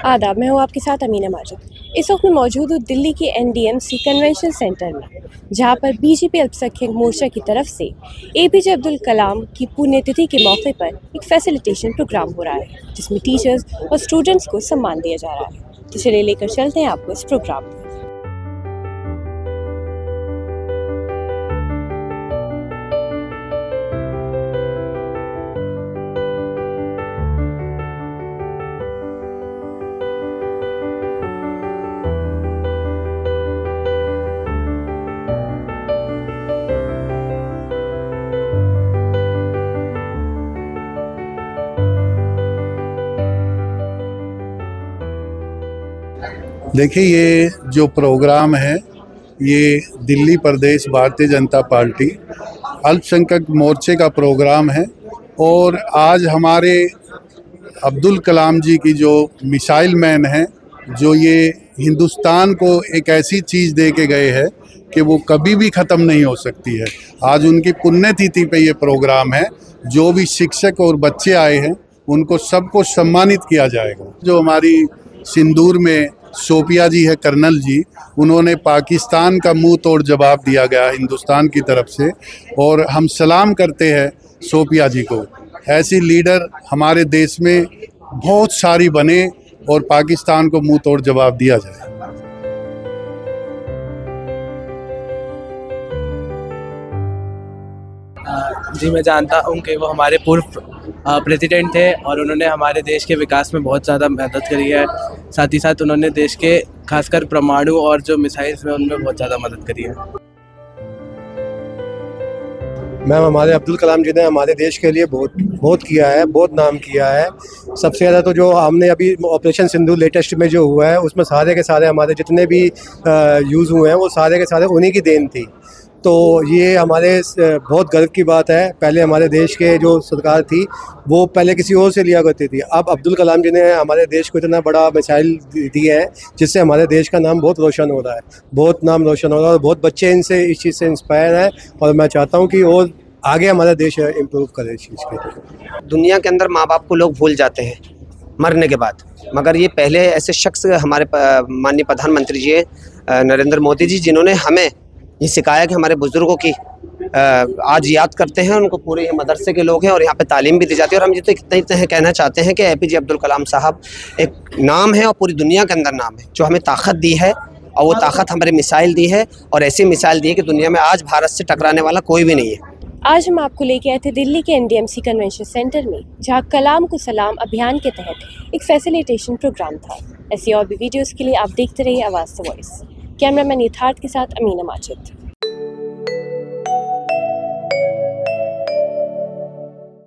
आदाब, मैं हूँ आपके साथ अमीना माजिद। इस वक्त मैं मौजूद हूँ दिल्ली के NDMC कन्वेंशन सेंटर में, जहाँ पर बीजेपी अल्पसंख्यक मोर्चा की तरफ से APJ अब्दुल कलाम की पुण्यतिथि के मौके पर एक फैसिलिटेशन प्रोग्राम हो रहा है, जिसमें टीचर्स और स्टूडेंट्स को सम्मान दिया जा रहा है। तो चलिए लेकर चलते हैं आपको इस प्रोग्राम में। देखिए, ये जो प्रोग्राम है ये दिल्ली प्रदेश भारतीय जनता पार्टी अल्पसंख्यक मोर्चे का प्रोग्राम है। और आज हमारे अब्दुल कलाम जी की जो मिसाइल मैन हैं, जो ये हिंदुस्तान को एक ऐसी चीज़ दे के गए हैं कि वो कभी भी ख़त्म नहीं हो सकती है। आज उनकी पुण्यतिथि पे ये प्रोग्राम है। जो भी शिक्षक और बच्चे आए हैं उनको सबको सम्मानित किया जाएगा। जो हमारी सिंदूर में सोपिया जी है, कर्नल जी, उन्होंने पाकिस्तान का मुंह तोड़ जवाब दिया गया हिंदुस्तान की तरफ से, और हम सलाम करते हैं सोपिया जी को। ऐसी लीडर हमारे देश में बहुत सारी बने और पाकिस्तान को मुंह तोड़ जवाब दिया जाए। जी, मैं जानता हूँ कि वो हमारे पूर्व प्रेसिडेंट थे और उन्होंने हमारे देश के विकास में बहुत ज़्यादा मदद करी है। साथ ही साथ उन्होंने देश के खासकर परमाणु और जो मिसाइल्स में उनमें बहुत ज़्यादा मदद करी है। मैम, हमारे अब्दुल कलाम जी ने हमारे देश के लिए बहुत किया है, बहुत नाम किया है। सबसे ज़्यादा तो जो हमने अभी ऑपरेशन सिंदूर लेटेस्ट में जो हुआ है, उसमें सारे के सारे हमारे जितने भी यूज़ हुए हैं वो सारे के सारे उन्हीं की देन थी। तो ये हमारे बहुत गर्व की बात है। पहले हमारे देश के जो सरकार थी वो पहले किसी और से लिया करती थी, अब अब्दुल कलाम जी ने हमारे देश को इतना बड़ा मिसाइल दिया है जिससे हमारे देश का नाम बहुत रोशन हो रहा है, बहुत नाम रोशन हो रहा है। और बहुत बच्चे इनसे इस चीज़ से इंस्पायर हैं और मैं चाहता हूँ कि और आगे हमारा देश इम्प्रूव करे इस चीज़ के। दुनिया के अंदर माँ बाप को लोग भूल जाते हैं मरने के बाद, मगर ये पहले ऐसे शख्स हमारे माननीय प्रधानमंत्री जी नरेंद्र मोदी जी, जिन्होंने हमें ये सिखाया कि हमारे बुजुर्गों की आज याद करते हैं। उनको पूरे ये मदरसे के लोग हैं और यहाँ पे तालीम भी दी जाती है। और हम ये तो इतना कहना चाहते हैं कि APJ अब्दुल कलाम साहब एक नाम है और पूरी दुनिया के अंदर नाम है, जो हमें ताकत दी है और वो ताकत हमारी मिसाइल दी है, और ऐसी मिसाइल दी है कि दुनिया में आज भारत से टकराने वाला कोई भी नहीं है। आज हम आपको लेके आए थे दिल्ली के NDMC कन्वेंशन सेंटर में, जहाँ कलाम को सलाम अभियान के तहत एक फैसिलिटेशन प्रोग्राम था। ऐसी और भी वीडियोस के लिए आप देखते रहिए आवाज़ से वॉइस। कैमरामैन यथार्थ के साथ अमीना माजिद।